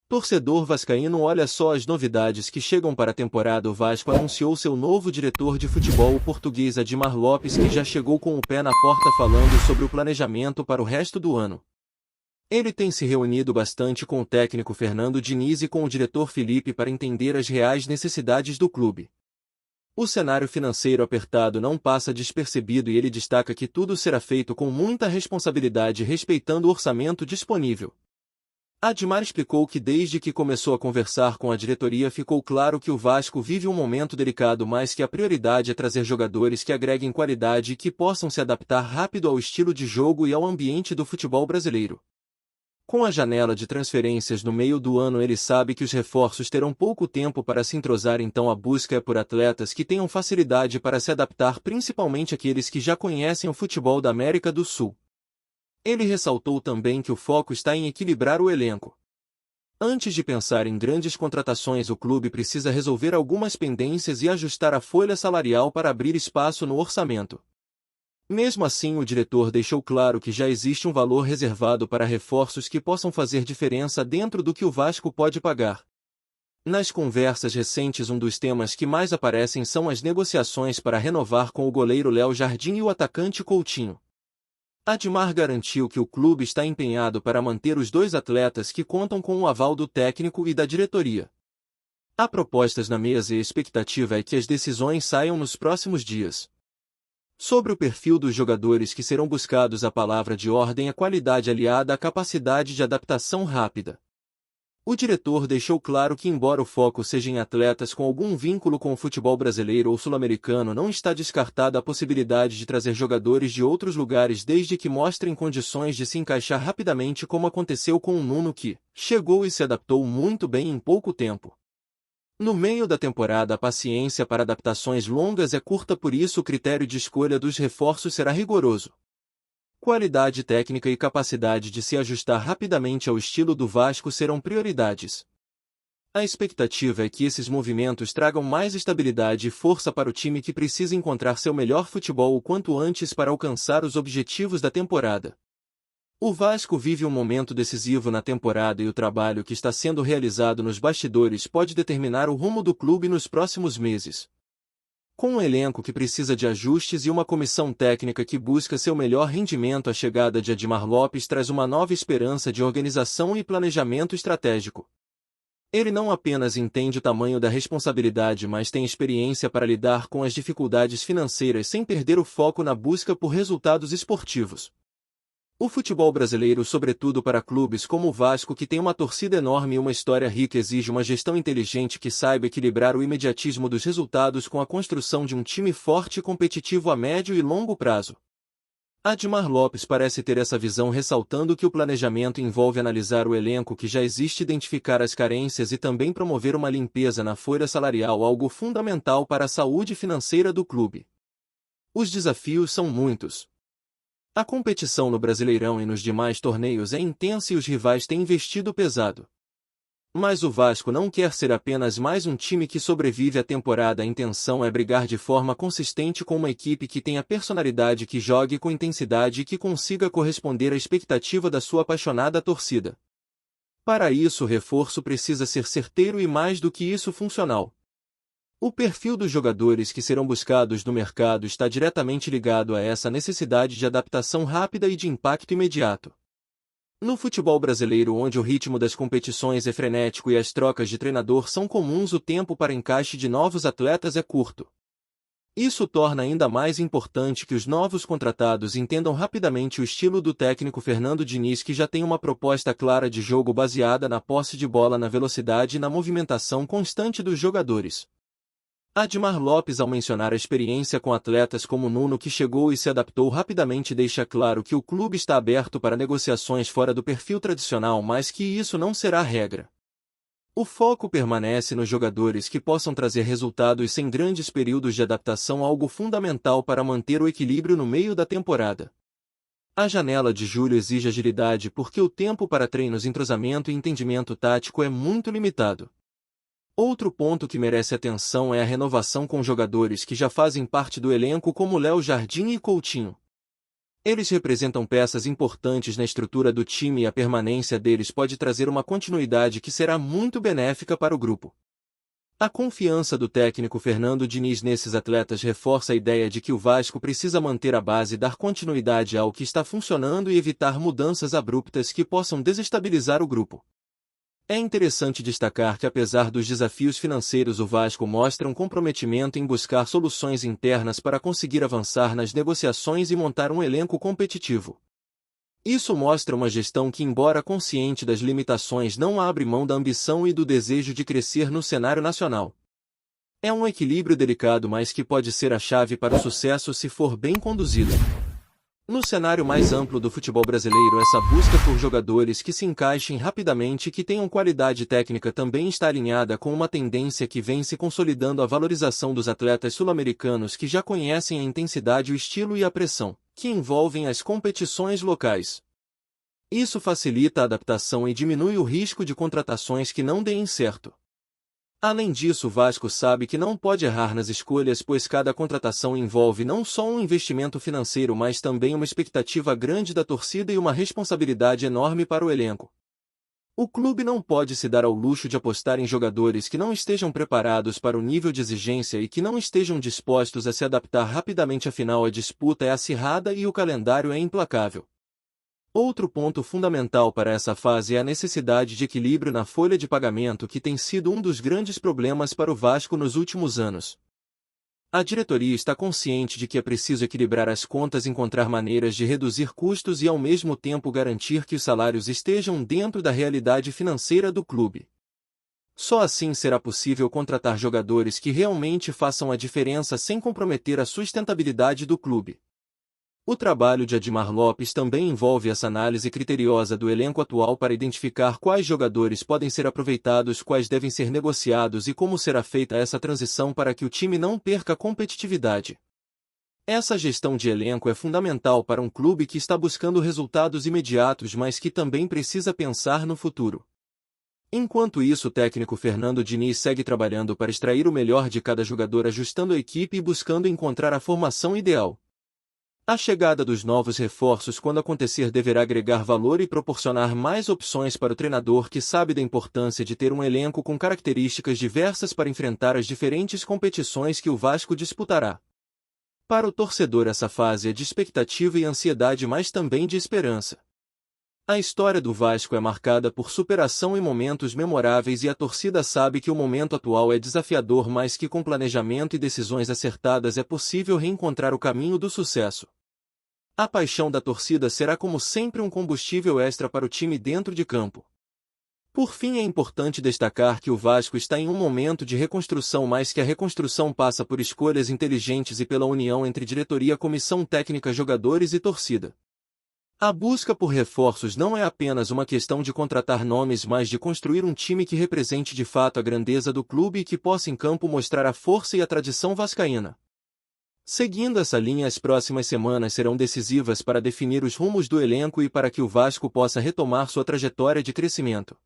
Torcedor vascaíno, olha só as novidades que chegam para a temporada. O Vasco anunciou seu novo diretor de futebol, o português Admar Lopes, que já chegou com o pé na porta falando sobre o planejamento para o resto do ano. Ele tem se reunido bastante com o técnico Fernando Diniz e com o diretor Felipe para entender as reais necessidades do clube. O cenário financeiro apertado não passa despercebido e ele destaca que tudo será feito com muita responsabilidade, respeitando o orçamento disponível. Admar explicou que desde que começou a conversar com a diretoria ficou claro que o Vasco vive um momento delicado, mas que a prioridade é trazer jogadores que agreguem qualidade e que possam se adaptar rápido ao estilo de jogo e ao ambiente do futebol brasileiro. Com a janela de transferências no meio do ano, ele sabe que os reforços terão pouco tempo para se entrosar, então a busca é por atletas que tenham facilidade para se adaptar, principalmente aqueles que já conhecem o futebol da América do Sul. Ele ressaltou também que o foco está em equilibrar o elenco. Antes de pensar em grandes contratações, o clube precisa resolver algumas pendências e ajustar a folha salarial para abrir espaço no orçamento. Mesmo assim, o diretor deixou claro que já existe um valor reservado para reforços que possam fazer diferença dentro do que o Vasco pode pagar. Nas conversas recentes, um dos temas que mais aparecem são as negociações para renovar com o goleiro Léo Jardim e o atacante Coutinho. Admar garantiu que o clube está empenhado para manter os dois atletas, que contam com o aval do técnico e da diretoria. Há propostas na mesa e a expectativa é que as decisões saiam nos próximos dias. Sobre o perfil dos jogadores que serão buscados, a palavra de ordem é qualidade aliada à capacidade de adaptação rápida. O diretor deixou claro que, embora o foco seja em atletas com algum vínculo com o futebol brasileiro ou sul-americano, não está descartada a possibilidade de trazer jogadores de outros lugares desde que mostrem condições de se encaixar rapidamente, como aconteceu com o Nuno, que chegou e se adaptou muito bem em pouco tempo. No meio da temporada, a paciência para adaptações longas é curta, por isso o critério de escolha dos reforços será rigoroso. Qualidade técnica e capacidade de se ajustar rapidamente ao estilo do Vasco serão prioridades. A expectativa é que esses movimentos tragam mais estabilidade e força para o time, que precisa encontrar seu melhor futebol o quanto antes para alcançar os objetivos da temporada. O Vasco vive um momento decisivo na temporada e o trabalho que está sendo realizado nos bastidores pode determinar o rumo do clube nos próximos meses. Com um elenco que precisa de ajustes e uma comissão técnica que busca seu melhor rendimento, a chegada de Admar Lopes traz uma nova esperança de organização e planejamento estratégico. Ele não apenas entende o tamanho da responsabilidade, mas tem experiência para lidar com as dificuldades financeiras sem perder o foco na busca por resultados esportivos. O futebol brasileiro, sobretudo para clubes como o Vasco, que tem uma torcida enorme e uma história rica, exige uma gestão inteligente que saiba equilibrar o imediatismo dos resultados com a construção de um time forte e competitivo a médio e longo prazo. Admar Lopes parece ter essa visão, ressaltando que o planejamento envolve analisar o elenco que já existe, identificar as carências e também promover uma limpeza na folha salarial, algo fundamental para a saúde financeira do clube. Os desafios são muitos. A competição no Brasileirão e nos demais torneios é intensa e os rivais têm investido pesado. Mas o Vasco não quer ser apenas mais um time que sobrevive à temporada. A intenção é brigar de forma consistente com uma equipe que tenha personalidade, que jogue com intensidade e que consiga corresponder à expectativa da sua apaixonada torcida. Para isso, o reforço precisa ser certeiro e, mais do que isso, funcional. O perfil dos jogadores que serão buscados no mercado está diretamente ligado a essa necessidade de adaptação rápida e de impacto imediato. No futebol brasileiro, onde o ritmo das competições é frenético e as trocas de treinador são comuns, o tempo para encaixe de novos atletas é curto. Isso torna ainda mais importante que os novos contratados entendam rapidamente o estilo do técnico Fernando Diniz, que já tem uma proposta clara de jogo baseada na posse de bola, na velocidade e na movimentação constante dos jogadores. Admar Lopes, ao mencionar a experiência com atletas como Nuno, que chegou e se adaptou rapidamente, deixa claro que o clube está aberto para negociações fora do perfil tradicional, mas que isso não será a regra. O foco permanece nos jogadores que possam trazer resultados sem grandes períodos de adaptação, algo fundamental para manter o equilíbrio no meio da temporada. A janela de julho exige agilidade porque o tempo para treinos, entrosamento e entendimento tático é muito limitado. Outro ponto que merece atenção é a renovação com jogadores que já fazem parte do elenco, como Léo Jardim e Coutinho. Eles representam peças importantes na estrutura do time e a permanência deles pode trazer uma continuidade que será muito benéfica para o grupo. A confiança do técnico Fernando Diniz nesses atletas reforça a ideia de que o Vasco precisa manter a base e dar continuidade ao que está funcionando e evitar mudanças abruptas que possam desestabilizar o grupo. É interessante destacar que apesar dos desafios financeiros o Vasco mostra um comprometimento em buscar soluções internas para conseguir avançar nas negociações e montar um elenco competitivo. Isso mostra uma gestão que, embora consciente das limitações, não abre mão da ambição e do desejo de crescer no cenário nacional. É um equilíbrio delicado, mas que pode ser a chave para o sucesso se for bem conduzido. No cenário mais amplo do futebol brasileiro, essa busca por jogadores que se encaixem rapidamente e que tenham qualidade técnica também está alinhada com uma tendência que vem se consolidando: a valorização dos atletas sul-americanos que já conhecem a intensidade, o estilo e a pressão que envolvem as competições locais. Isso facilita a adaptação e diminui o risco de contratações que não deem certo. Além disso, o Vasco sabe que não pode errar nas escolhas, pois cada contratação envolve não só um investimento financeiro, mas também uma expectativa grande da torcida e uma responsabilidade enorme para o elenco. O clube não pode se dar ao luxo de apostar em jogadores que não estejam preparados para o nível de exigência e que não estejam dispostos a se adaptar rapidamente, afinal a disputa é acirrada e o calendário é implacável. Outro ponto fundamental para essa fase é a necessidade de equilíbrio na folha de pagamento, que tem sido um dos grandes problemas para o Vasco nos últimos anos. A diretoria está consciente de que é preciso equilibrar as contas, encontrar maneiras de reduzir custos e ao mesmo tempo garantir que os salários estejam dentro da realidade financeira do clube. Só assim será possível contratar jogadores que realmente façam a diferença sem comprometer a sustentabilidade do clube. O trabalho de Admar Lopes também envolve essa análise criteriosa do elenco atual para identificar quais jogadores podem ser aproveitados, quais devem ser negociados e como será feita essa transição para que o time não perca competitividade. Essa gestão de elenco é fundamental para um clube que está buscando resultados imediatos, mas que também precisa pensar no futuro. Enquanto isso, o técnico Fernando Diniz segue trabalhando para extrair o melhor de cada jogador, ajustando a equipe e buscando encontrar a formação ideal. A chegada dos novos reforços, quando acontecer, deverá agregar valor e proporcionar mais opções para o treinador, que sabe da importância de ter um elenco com características diversas para enfrentar as diferentes competições que o Vasco disputará. Para o torcedor, essa fase é de expectativa e ansiedade, mas também de esperança. A história do Vasco é marcada por superação e momentos memoráveis, e a torcida sabe que o momento atual é desafiador, mas que com planejamento e decisões acertadas é possível reencontrar o caminho do sucesso. A paixão da torcida será, como sempre, um combustível extra para o time dentro de campo. Por fim, é importante destacar que o Vasco está em um momento de reconstrução, mas que a reconstrução passa por escolhas inteligentes e pela união entre diretoria, comissão técnica, jogadores e torcida. A busca por reforços não é apenas uma questão de contratar nomes, mas de construir um time que represente de fato a grandeza do clube e que possa em campo mostrar a força e a tradição vascaína. Seguindo essa linha, as próximas semanas serão decisivas para definir os rumos do elenco e para que o Vasco possa retomar sua trajetória de crescimento.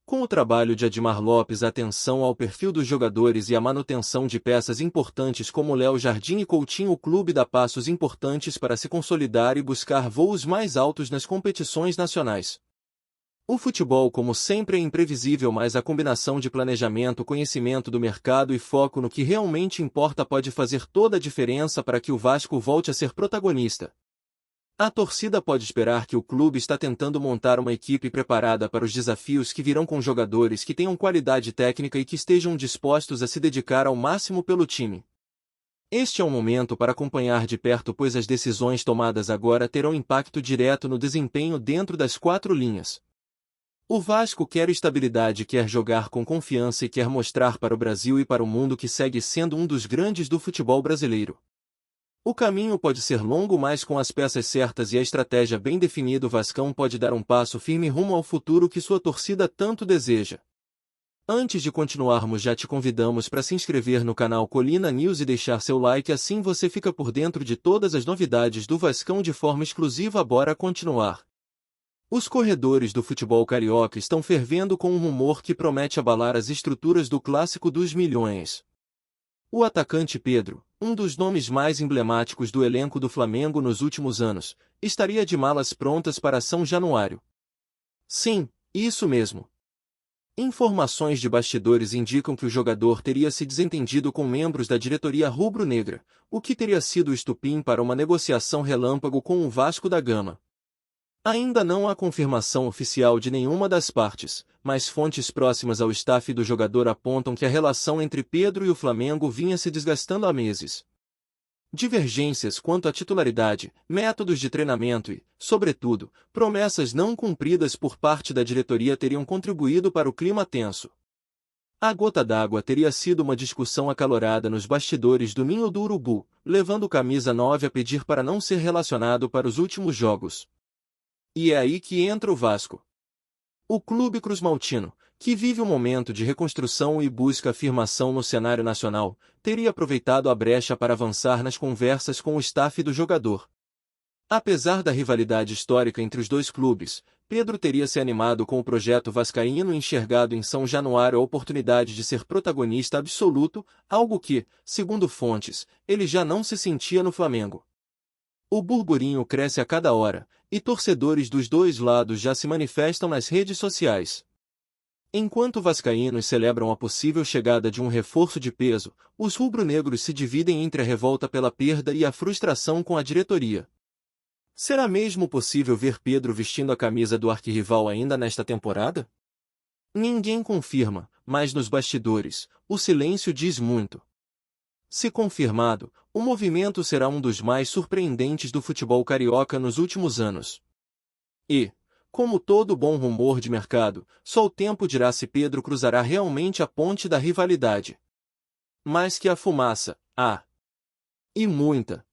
Com o trabalho de Admar Lopes, a atenção ao perfil dos jogadores e a manutenção de peças importantes como Léo Jardim e Coutinho, o clube dá passos importantes para se consolidar e buscar voos mais altos nas competições nacionais. O futebol, como sempre, é imprevisível, mas a combinação de planejamento, conhecimento do mercado e foco no que realmente importa pode fazer toda a diferença para que o Vasco volte a ser protagonista. A torcida pode esperar que o clube está tentando montar uma equipe preparada para os desafios que virão, com jogadores que tenham qualidade técnica e que estejam dispostos a se dedicar ao máximo pelo time. Este é um momento para acompanhar de perto, pois as decisões tomadas agora terão impacto direto no desempenho dentro das quatro linhas. O Vasco quer estabilidade, quer jogar com confiança e quer mostrar para o Brasil e para o mundo que segue sendo um dos grandes do futebol brasileiro. O caminho pode ser longo, mas com as peças certas e a estratégia bem definida, o Vascão pode dar um passo firme rumo ao futuro que sua torcida tanto deseja. Antes de continuarmos, já te convidamos para se inscrever no canal Colina News e deixar seu like, assim você fica por dentro de todas as novidades do Vascão de forma exclusiva. Bora continuar. Os corredores do futebol carioca estão fervendo com um rumor que promete abalar as estruturas do Clássico dos Milhões. O atacante Pedro, um dos nomes mais emblemáticos do elenco do Flamengo nos últimos anos, estaria de malas prontas para São Januário. Sim, isso mesmo. Informações de bastidores indicam que o jogador teria se desentendido com membros da diretoria rubro-negra, o que teria sido o estopim para uma negociação relâmpago com o Vasco da Gama. Ainda não há confirmação oficial de nenhuma das partes, mas fontes próximas ao staff do jogador apontam que a relação entre Pedro e o Flamengo vinha se desgastando há meses. Divergências quanto à titularidade, métodos de treinamento e, sobretudo, promessas não cumpridas por parte da diretoria teriam contribuído para o clima tenso. A gota d'água teria sido uma discussão acalorada nos bastidores do Ninho do Urubu, levando o camisa 9 a pedir para não ser relacionado para os últimos jogos. E é aí que entra o Vasco. O clube cruzmaltino, que vive um momento de reconstrução e busca afirmação no cenário nacional, teria aproveitado a brecha para avançar nas conversas com o staff do jogador. Apesar da rivalidade histórica entre os dois clubes, Pedro teria se animado com o projeto vascaíno e enxergado em São Januário a oportunidade de ser protagonista absoluto, algo que, segundo fontes, ele já não se sentia no Flamengo. O burburinho cresce a cada hora, e torcedores dos dois lados já se manifestam nas redes sociais. Enquanto vascaínos celebram a possível chegada de um reforço de peso, os rubro-negros se dividem entre a revolta pela perda e a frustração com a diretoria. Será mesmo possível ver Pedro vestindo a camisa do arquirrival ainda nesta temporada? Ninguém confirma, mas nos bastidores, o silêncio diz muito. Se confirmado, o movimento será um dos mais surpreendentes do futebol carioca nos últimos anos. E, como todo bom rumor de mercado, só o tempo dirá se Pedro cruzará realmente a ponte da rivalidade. Mais que a fumaça, há. E muita.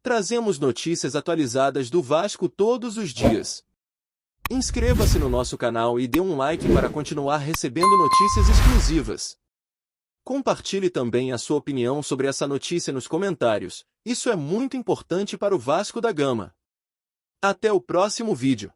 Trazemos notícias atualizadas do Vasco todos os dias. Inscreva-se no nosso canal e dê um like para continuar recebendo notícias exclusivas. Compartilhe também a sua opinião sobre essa notícia nos comentários, isso é muito importante para o Vasco da Gama. Até o próximo vídeo.